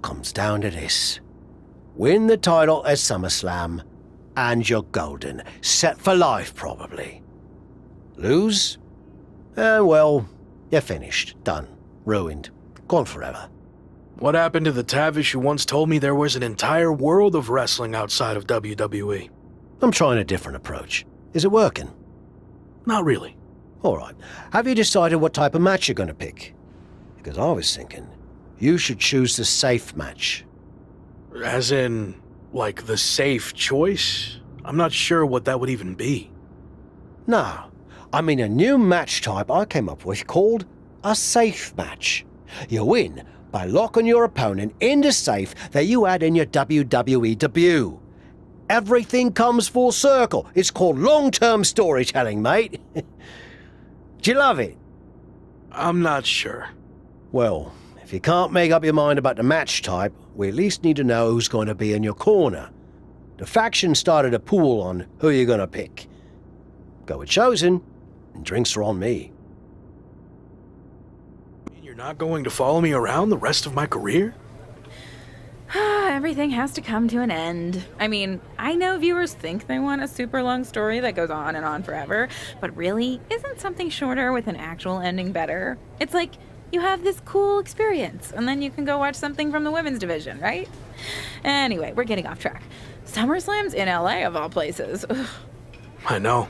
comes down to this. Win the title at SummerSlam, and you're golden. Set for life, probably. Lose? Well, you're finished. Done. Ruined. Gone forever. What happened to the Tavish who once told me there was an entire world of wrestling outside of WWE? I'm trying a different approach. Is it working? Not really. All right. Have you decided what type of match you're going to pick? Because I was thinking you should choose the safe match. As in, like, the safe choice? I'm not sure what that would even be. No. I mean a new match type I came up with called a safe match. You win by locking your opponent in the safe that you had in your WWE debut. Everything comes full circle. It's called long-term storytelling, mate. Do you love it? I'm not sure. Well, if you can't make up your mind about the match type, we at least need to know who's going to be in your corner. The faction started a pool on who you're going to pick. Go with Chosen, and drinks are on me. You're not going to follow me around the rest of my career? Everything has to come to an end. I mean, I know viewers think they want a super long story that goes on and on forever, but really, isn't something shorter with an actual ending better? It's like you have this cool experience, and then you can go watch something from the women's division, right? Anyway, we're getting off track. SummerSlam's in LA, of all places. Ugh. I know.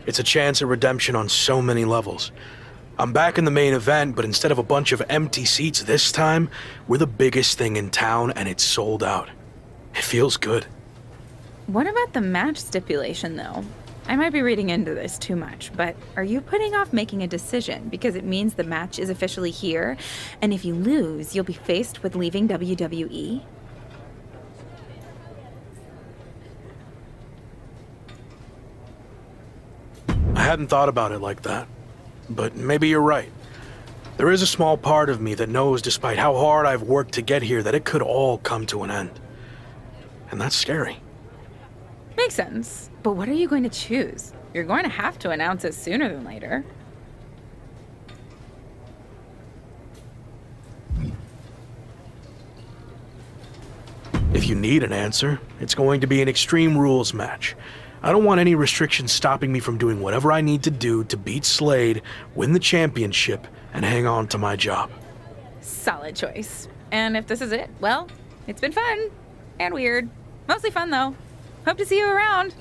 It's a chance at redemption on so many levels. I'm back in the main event, but instead of a bunch of empty seats this time, we're the biggest thing in town and it's sold out. It feels good. What about the match stipulation, though? I might be reading into this too much, but are you putting off making a decision because it means the match is officially here, and if you lose, you'll be faced with leaving WWE? I hadn't thought about it like that. But maybe you're right. There is a small part of me that knows, despite how hard I've worked to get here, that it could all come to an end. And that's scary. Makes sense. But what are you going to choose? You're going to have to announce it sooner than later. If you need an answer, it's going to be an Extreme Rules match. I don't want any restrictions stopping me from doing whatever I need to do to beat Slade, win the championship, and hang on to my job. Solid choice. And if this is it, well, it's been fun. And weird. Mostly fun, though. Hope to see you around.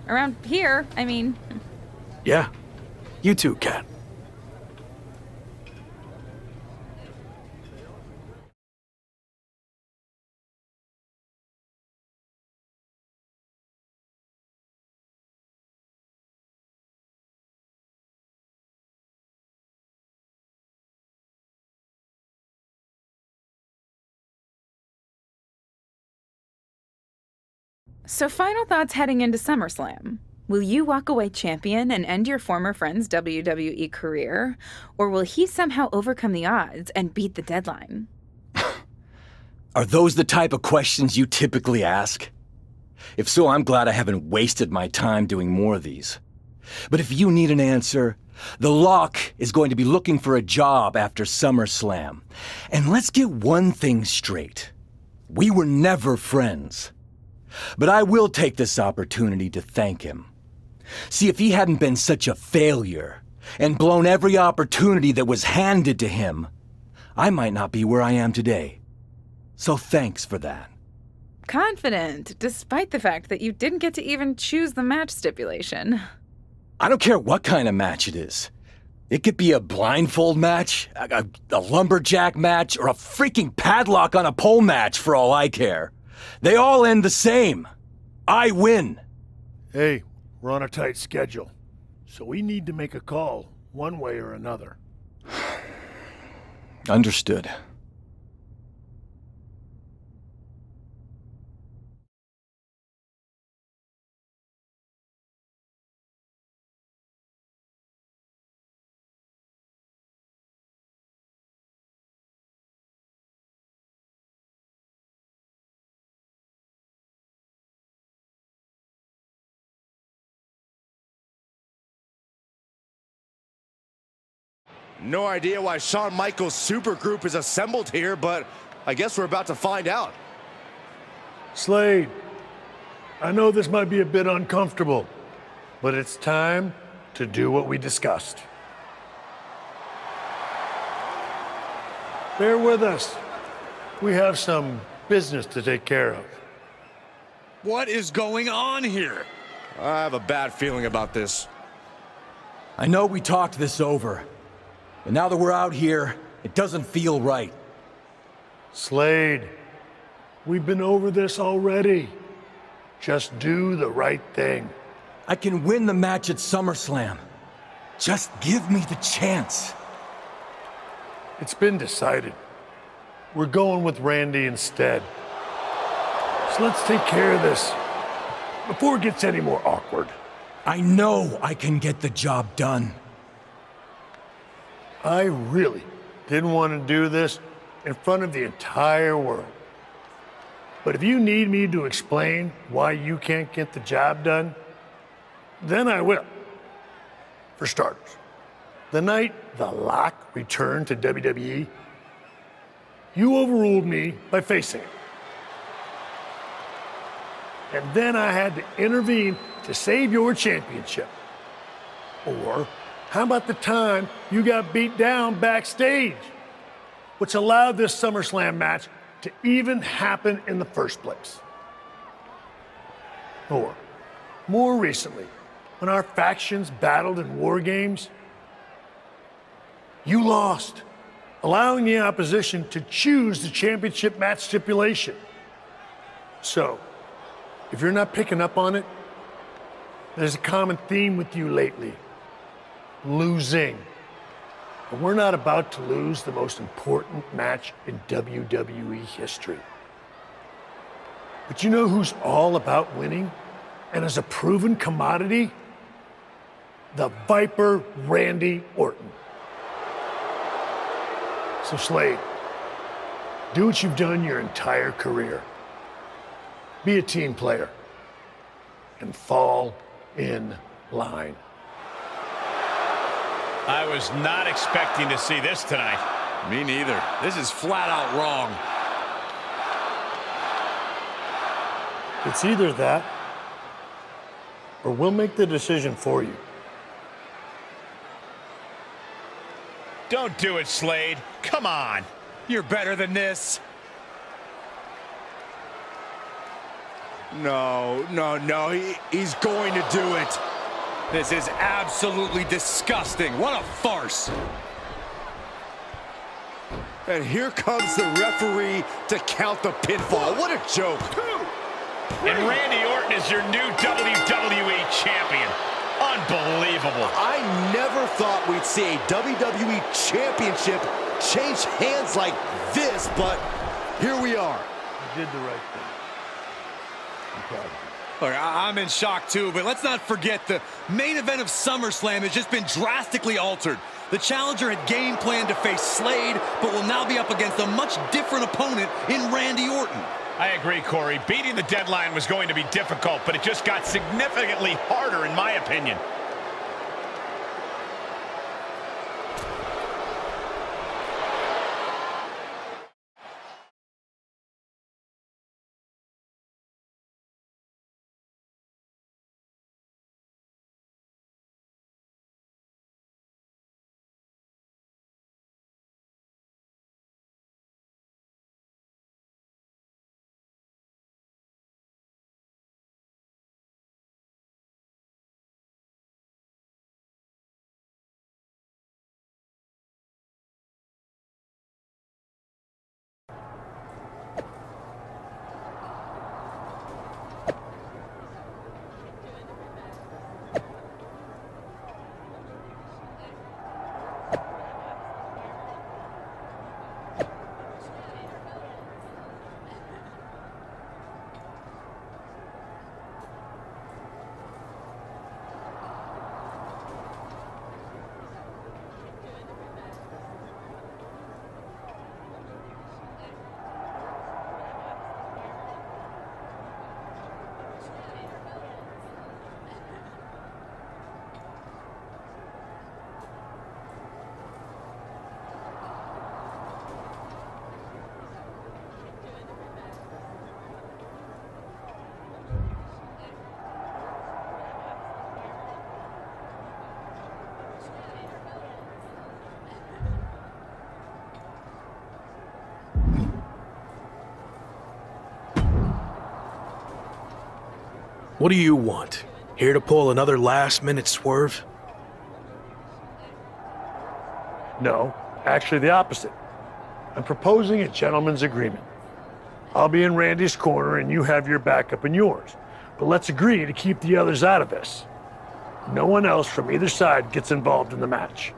Around here, I mean. Yeah. You too, Kat. So final thoughts heading into SummerSlam. Will you walk away champion and end your former friend's WWE career? Or will he somehow overcome the odds and beat the deadline? Are those the type of questions you typically ask? If so, I'm glad I haven't wasted my time doing more of these. But if you need an answer, the Lock is going to be looking for a job after SummerSlam. And let's get one thing straight. We were never friends. But I will take this opportunity to thank him. See, if he hadn't been such a failure and blown every opportunity that was handed to him, I might not be where I am today. So thanks for that. Confident, despite the fact that you didn't get to even choose the match stipulation. I don't care what kind of match it is. It could be a blindfold match, a lumberjack match, or a freaking padlock on a pole match for all I care. They all end the same. I win. Hey, we're on a tight schedule, so we need to make a call, one way or another. Understood. No idea why Shawn Michaels' supergroup is assembled here, but I guess we're about to find out. Slade, I know this might be a bit uncomfortable, but it's time to do what we discussed. Bear with us. We have some business to take care of. What is going on here? I have a bad feeling about this. I know we talked this over, but now that we're out here, it doesn't feel right. Slade, we've been over this already. Just do the right thing. I can win the match at SummerSlam. Just give me the chance. It's been decided. We're going with Randy instead. So let's take care of this before it gets any more awkward. I know I can get the job done. I really didn't want to do this in front of the entire world. But if you need me to explain why you can't get the job done, then I will. For starters, the night The Lock returned to WWE, you overruled me by facing it. And then I had to intervene to save your championship. Or how about the time you got beat down backstage, which allowed this SummerSlam match to even happen in the first place? Or more recently, when our factions battled in war games, you lost, allowing the opposition to choose the championship match stipulation. So, if you're not picking up on it, there's a common theme with you lately: losing. But we're not about to lose the most important match in WWE history. But you know who's all about winning and is a proven commodity? The Viper Randy Orton. So Slade, do what you've done your entire career. Be a team player and fall in line. I was not expecting to see this tonight. Me neither. This is flat out wrong. It's either that, or we'll make the decision for you. Don't do it, Slade. Come on. You're better than this. No, he's going to do it. This is absolutely disgusting. What a farce. And here comes the referee to count the pinfall. What a joke. And Randy Orton is your new WWE Champion. Unbelievable. I never thought we'd see a WWE Championship change hands like this, but here we are. You did the right thing. I'm proud of you. Look, I'm in shock too, but let's not forget the main event of SummerSlam has just been drastically altered. The challenger had game planned to face Slade, but will now be up against a much different opponent in Randy Orton. I agree, Corey. Beating the deadline was going to be difficult, but it just got significantly harder, in my opinion. What do you want? Here to pull another last-minute swerve? No, actually the opposite. I'm proposing a gentleman's agreement. I'll be in Randy's corner and you have your backup in yours. But let's agree to keep the others out of this. No one else from either side gets involved in the match.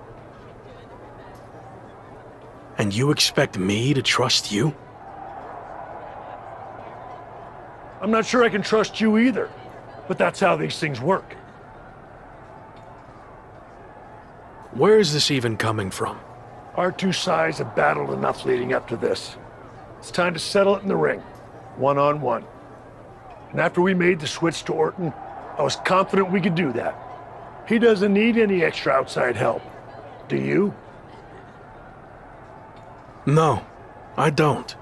And you expect me to trust you? I'm not sure I can trust you either, but that's how these things work. Where is this even coming from? Our two sides have battled enough leading up to this. It's time to settle it in the ring, one-on-one. And after we made the switch to Orton, I was confident we could do that. He doesn't need any extra outside help. Do you? No, I don't.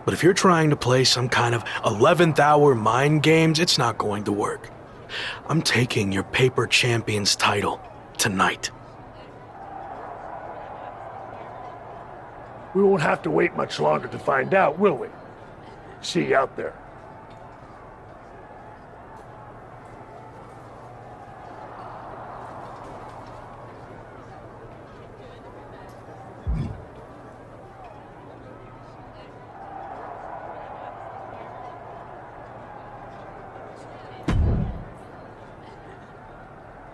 But if you're trying to play some kind of 11th hour mind games, it's not going to work. I'm taking your paper champion's title tonight. We won't have to wait much longer to find out, will we? See you out there.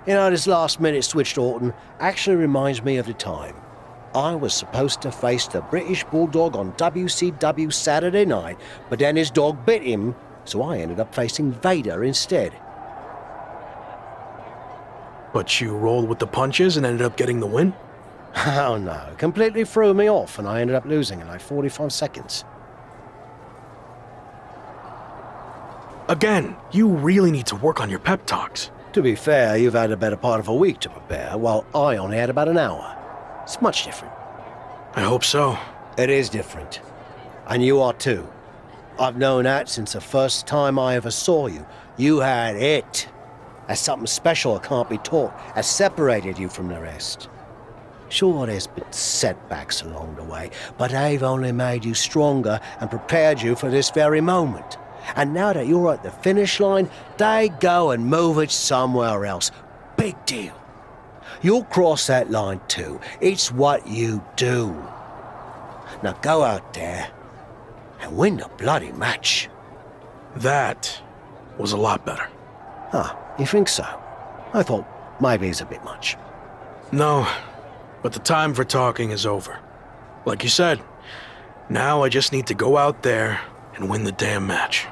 You know, this last-minute switch to Orton actually reminds me of the time I was supposed to face the British Bulldog on WCW Saturday night, but then his dog bit him, so I ended up facing Vader instead. But you rolled with the punches and ended up getting the win? Oh no, completely threw me off and I ended up losing in like 45 seconds. Again, you really need to work on your pep talks. To be fair, you've had a better part of a week to prepare, while I only had about an hour. It's much different. I hope so. It is different. And you are too. I've known that since the first time I ever saw you. You had it. That's something special that can't be taught, has separated you from the rest. Sure, there's been setbacks along the way, but they've only made you stronger and prepared you for this very moment. And now that you're at the finish line, they go and move it somewhere else. Big deal. You'll cross that line too. It's what you do. Now go out there and win the bloody match. That was a lot better. Huh, you think so? I thought maybe it's a bit much. No, but the time for talking is over. Like you said, now I just need to go out there and win the damn match.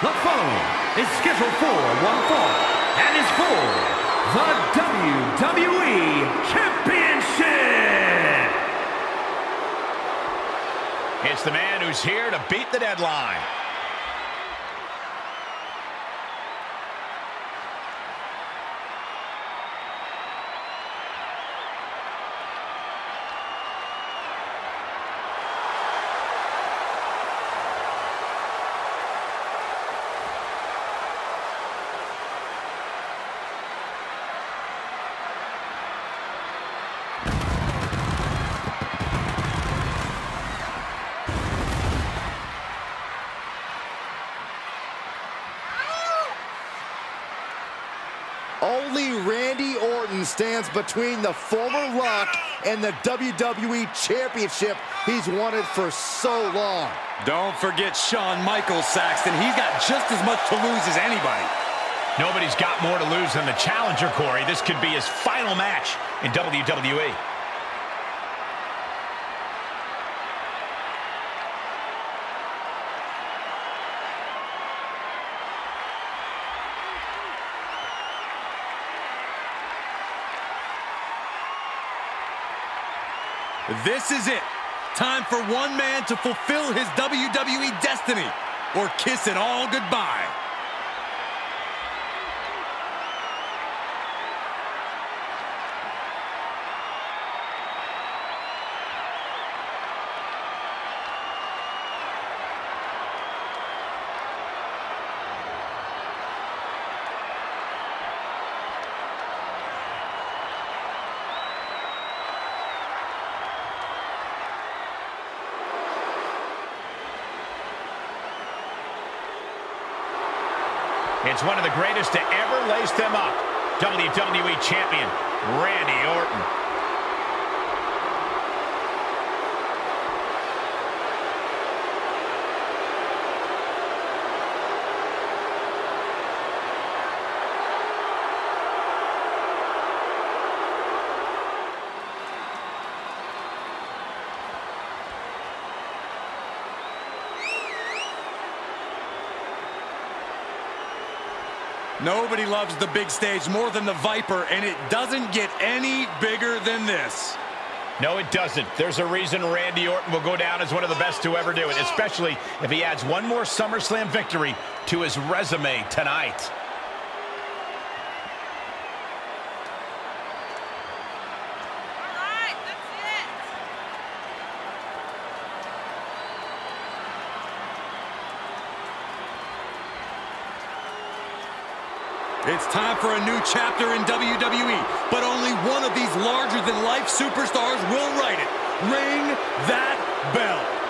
The following is scheduled for one fall and is for the WWE Championship! It's the man who's here to beat the deadline. stands between the former Rock and the WWE Championship he's wanted for so long. Don't forget Shawn Michaels, Saxton. He's got just as much to lose as anybody. Nobody's got more to lose than the challenger, Corey. This could be his final match in WWE. This is it. Time for one man to fulfill his WWE destiny or kiss it all goodbye. It's one of the greatest to ever lace them up. WWE Champion, Randy Orton. Nobody loves the big stage more than the Viper, and it doesn't get any bigger than this. No, it doesn't. There's a reason Randy Orton will go down as one of the best to ever do it, especially if he adds one more SummerSlam victory to his resume tonight. It's time for a new chapter in WWE, but only one of these larger-than-life superstars will write it. Ring that bell.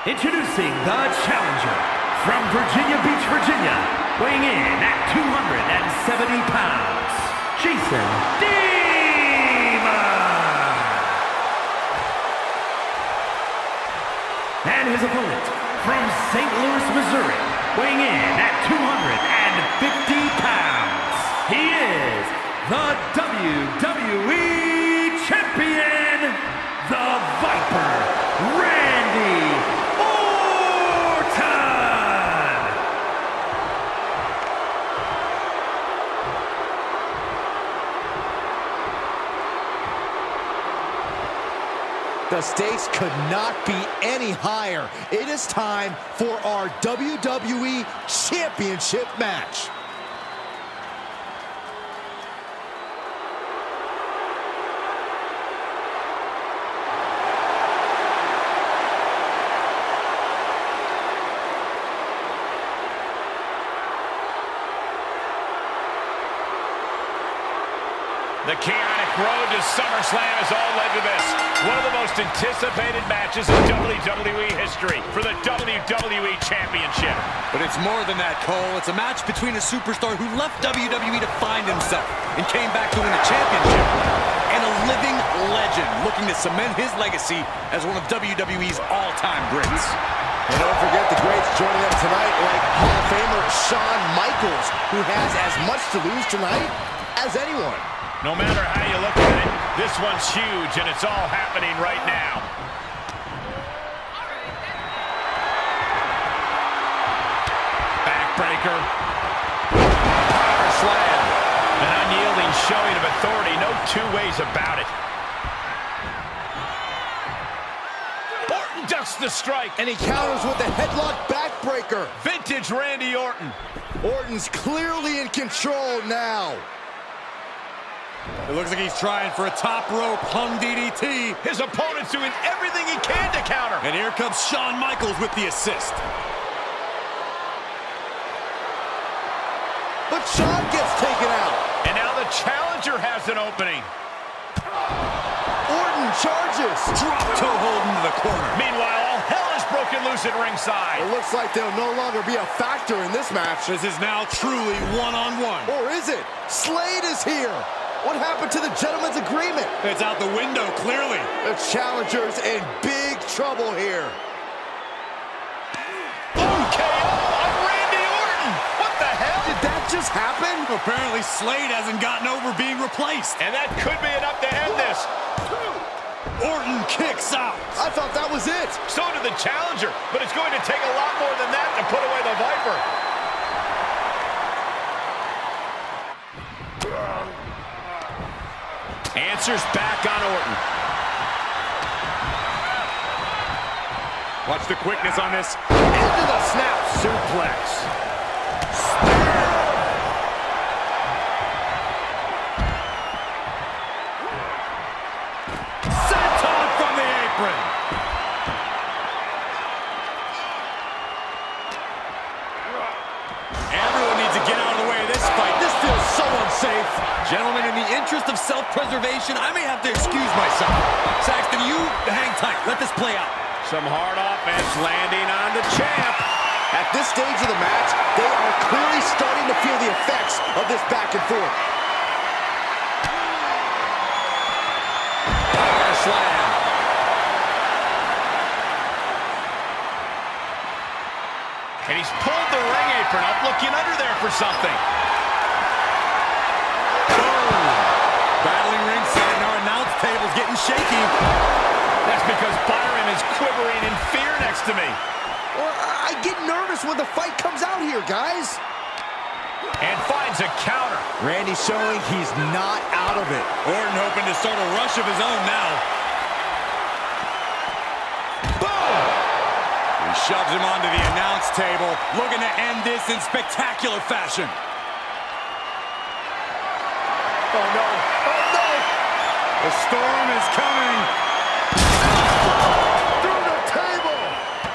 Introducing the challenger from Virginia Beach, Virginia, weighing in at 270 pounds, Jason Demon. And his opponent from St. Louis, Missouri, weighing in at 250 pounds, he is the WWE Champion, the Viper, Randy The stakes could not be any higher. It is time for our WWE Championship match. The chaotic road to SummerSlam has all led to this. One of the most anticipated matches in WWE history for the WWE Championship. But it's more than that, Cole. It's a match between a superstar who left WWE to find himself and came back to win a championship, and a living legend looking to cement his legacy as one of WWE's all-time greats. And don't forget the greats joining them tonight, like Hall of Famer Shawn Michaels, who has as much to lose tonight as anyone. No matter how you look at it, this one's huge, and it's all happening right now. Backbreaker. Power slam. An unyielding showing of authority. No two ways about it. Orton ducks the strike. And he counters with a headlock backbreaker. Vintage Randy Orton. Orton's clearly in control now. It looks like he's trying for a top rope hung DDT. His opponent's doing everything he can to counter. And here comes Shawn Michaels with the assist. But Shawn gets taken out. And now the challenger has an opening. Orton charges. Drop toe hold into the corner. Meanwhile, all hell is broken loose at ringside. It looks like they'll no longer be a factor in this match. This is now truly one-on-one. Or is it? Slade is here. What happened to the gentleman's agreement? It's out the window, clearly. The challenger's in big trouble here. KO on Randy Orton. What the hell? Did that just happen? Apparently Slade hasn't gotten over being replaced. And that could be enough to end this. Orton kicks out. I thought that was it. So did the challenger, but it's going to take a lot more than that to put away the Viper. Answers back on Orton. Watch the quickness on this. Into the snap suplex. Senton from the apron. Everyone needs to get out of the way of this fight. This feels so unsafe. Gentlemen, in the interest of self-preservation, I may have to excuse myself. Saxton, you hang tight. Let this play out. Some hard offense landing on the champ. At this stage of the match, they are clearly starting to feel the effects of this back and forth. Power slam. And he's pulled the ring apron up, looking under there for something. Battling ringside, and our announce table's getting shaky. That's because Byron is quivering in fear next to me. Well, I get nervous when the fight comes out here, guys. And finds a counter. Randy showing he's not out of it. Orton hoping to start a rush of his own now. Boom! He shoves him onto the announce table, looking to end this in spectacular fashion. Oh, no. Oh, no. The storm is coming. Through the table.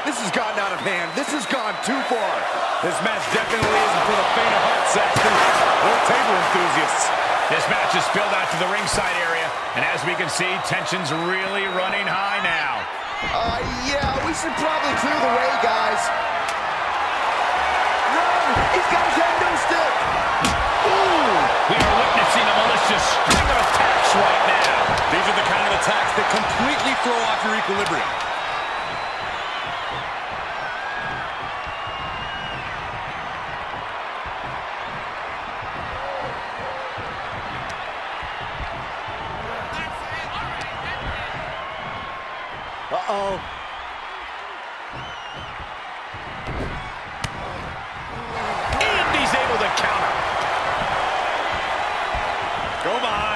This has gotten out of hand. This has gone too far. This match definitely isn't for the faint of heart, Saxton, or table enthusiasts. This match is spilled out to the ringside area, and as we can see, tension's really running high now. Yeah, we should probably clear the way, guys. Run! He's got his endo stick. Ooh! We are witnessing a malicious string of attacks right now. These are the kind of attacks that completely throw off your equilibrium. Uh-oh. And he's able to counter. Go behind.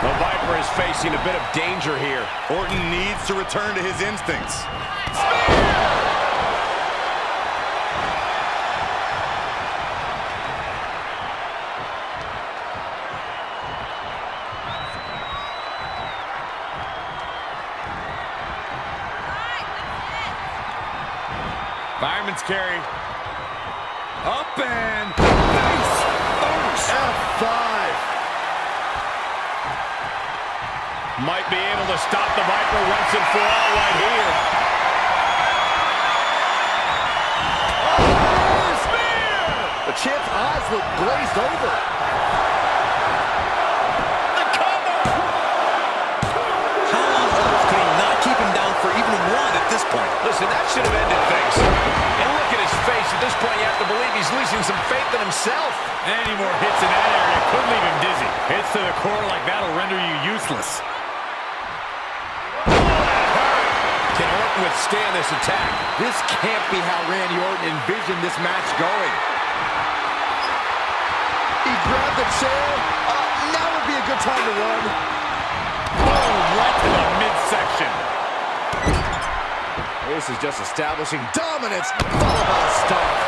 The Viper is facing a bit of danger here. Orton needs to return to his instincts. Fireman's carry. Up and nice. F5. Might be able to stop the Viper once and for all right here. Oh, spear! The champ's eyes look glazed over. The cover! How on earth could he not keep him down for even one at this point? Listen, that should have ended things. And look at his face. At this point, you have to believe he's losing some faith in himself. Any more hits in that area could leave him dizzy. Hits to the core like that'll render you useless. Can Orton withstand this attack? This can't be how Randy Orton envisioned this match going. He grabbed the chair. Now would be a good time to run. Boom, right to the midsection. This is just establishing dominance, followed by a stomp.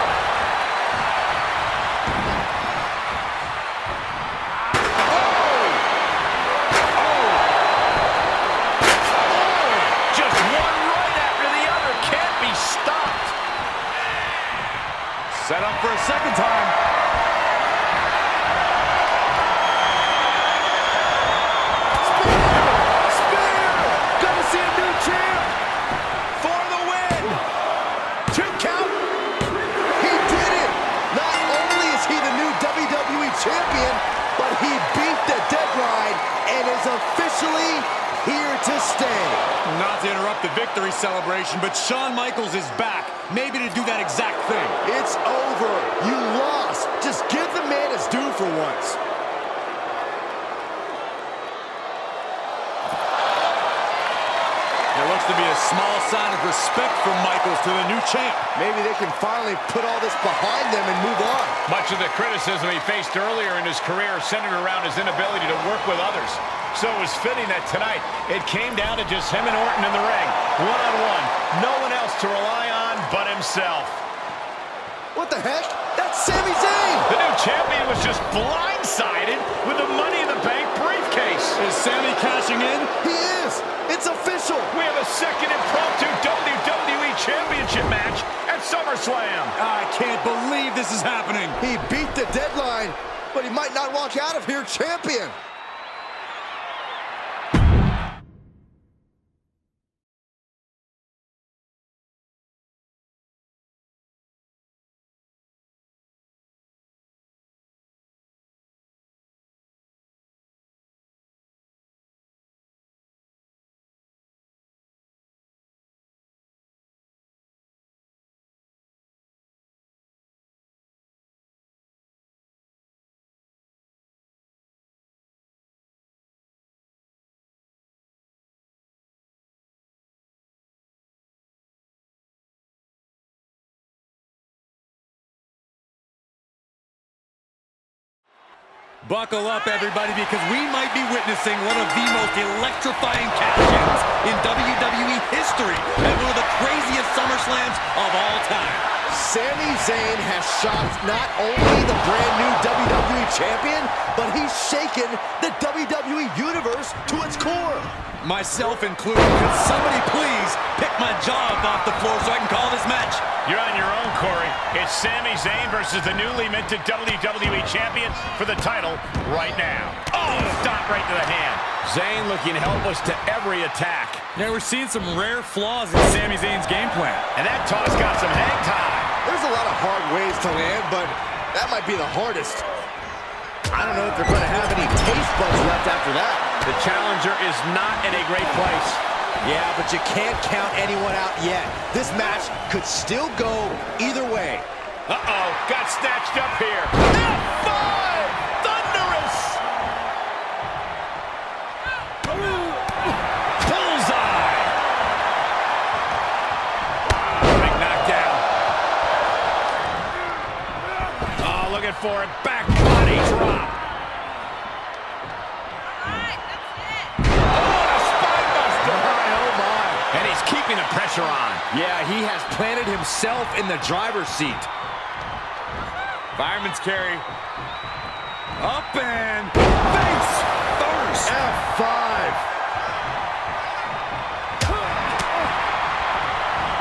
Set up for a second time. Spear! Gonna see a new champ for the win. 2 count. He did it. Not only is he the new WWE champion, but he beat the deadline and is officially here to stay. Not to interrupt the victory celebration, but Shawn Michaels is back. Maybe to do that exact thing. It's over. You lost. Just give the man his due for once. There looks to be a small sign of respect from Michaels to the new champ. Maybe they can finally put all this behind them and move on. Much of the criticism he faced earlier in his career centered around his inability to work with others. So it was fitting that tonight it came down to just him and Orton in the ring, one-on-one. No one else to rely on but himself. What the heck? That's Sami Zayn! The new champion was just blindsided with the Money in the Bank briefcase. Is Sami cashing in? He is! It's official! We have a second impromptu WWE Championship match at SummerSlam. I can't believe this is happening. He beat the deadline, but he might not walk out of here champion. Buckle up, everybody, because we might be witnessing one of the most electrifying cash-ins in WWE history and one of the craziest SummerSlams of all time. Sami Zayn has shocked not only the brand new WWE Champion, but he's shaken the WWE Universe to its core. Myself included. Could somebody please pick my jaw up off the floor so I can call this match? You're on your own, Corey. It's Sami Zayn versus the newly minted WWE Champion for the title right now. Oh, stop right to the hand. Zayn looking helpless to every attack. Yeah, we're seeing some rare flaws in Sami Zayn's game plan. And that toss got some hang time. There's a lot of hard ways to land, but that might be the hardest. I don't know if they're going to have any taste buds left after that. The challenger is not in a great place. Yeah, but you can't count anyone out yet. This match could still go either way. Uh-oh, got snatched up here. F5! Thunderous! Bullseye! Big knockdown. Oh, looking for it. Back body drop. Keeping the pressure on. Yeah, he has planted himself in the driver's seat. Fireman's carry. Up and face first. F5.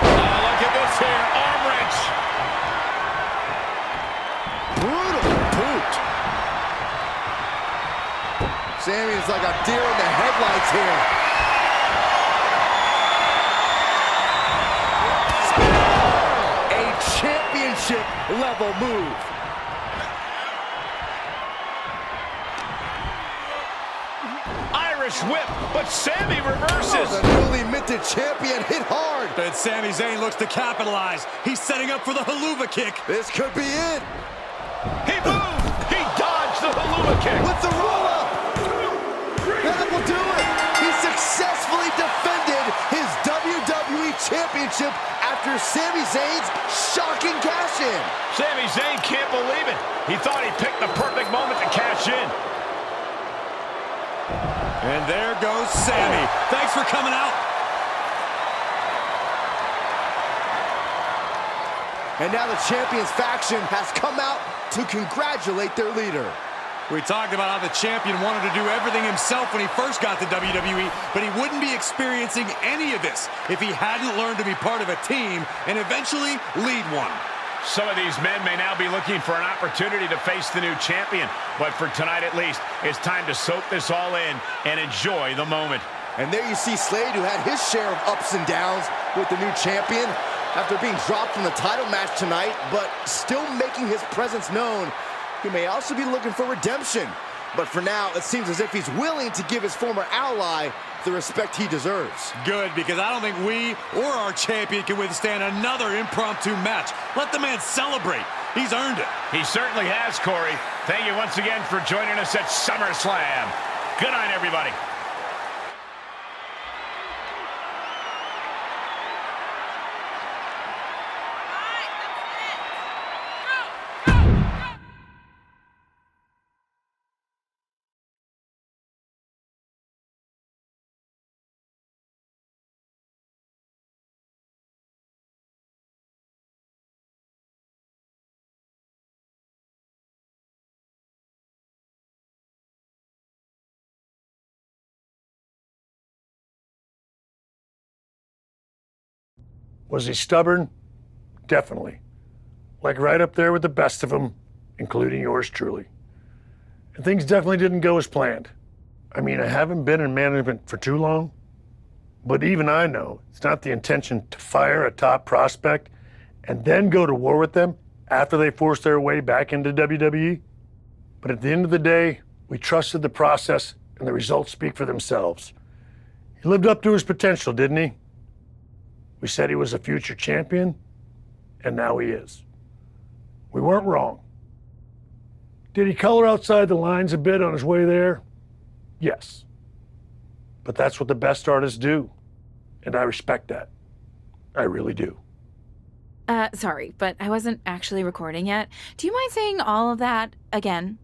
Oh, look at this here. Arm wrench. Brutal boot. Sami is like a deer in the headlights here. Championship level move. Irish whip, but Sami reverses. Oh, the newly minted champion hit hard. But Sami Zayn looks to capitalize. He's setting up for the haluva kick. This could be it. He moved. He dodged the haluva kick. With the roll up. That will do it. He successfully defended his WWE Championship after Sami Zayn's shocking cash-in. Sami Zayn can't believe it. He thought he picked the perfect moment to cash in. And there goes Sami. Thanks for coming out. And now the Champions faction has come out to congratulate their leader. We talked about how the champion wanted to do everything himself when he first got to WWE, but he wouldn't be experiencing any of this if he hadn't learned to be part of a team and eventually lead one. Some of these men may now be looking for an opportunity to face the new champion, but for tonight at least, it's time to soak this all in and enjoy the moment. And there you see Slade, who had his share of ups and downs with the new champion after being dropped from the title match tonight, but still making his presence known. He may also be looking for redemption, but for now, it seems as if he's willing to give his former ally the respect he deserves. Good, because I don't think we or our champion can withstand another impromptu match. Let the man celebrate. He's earned it. He certainly has, Corey. Thank you once again for joining us at SummerSlam. Good night, everybody. Was he stubborn? Definitely. Like right up there with the best of them, including yours truly. And things definitely didn't go as planned. I mean, I haven't been in management for too long, but even I know it's not the intention to fire a top prospect and then go to war with them after they force their way back into WWE. But at the end of the day, we trusted the process and the results speak for themselves. He lived up to his potential, didn't he? We said he was a future champion, and now he is. We weren't wrong. Did he color outside the lines a bit on his way there? Yes. But that's what the best artists do, and I respect that. I really do. Sorry, but I wasn't actually recording yet. Do you mind saying all of that again?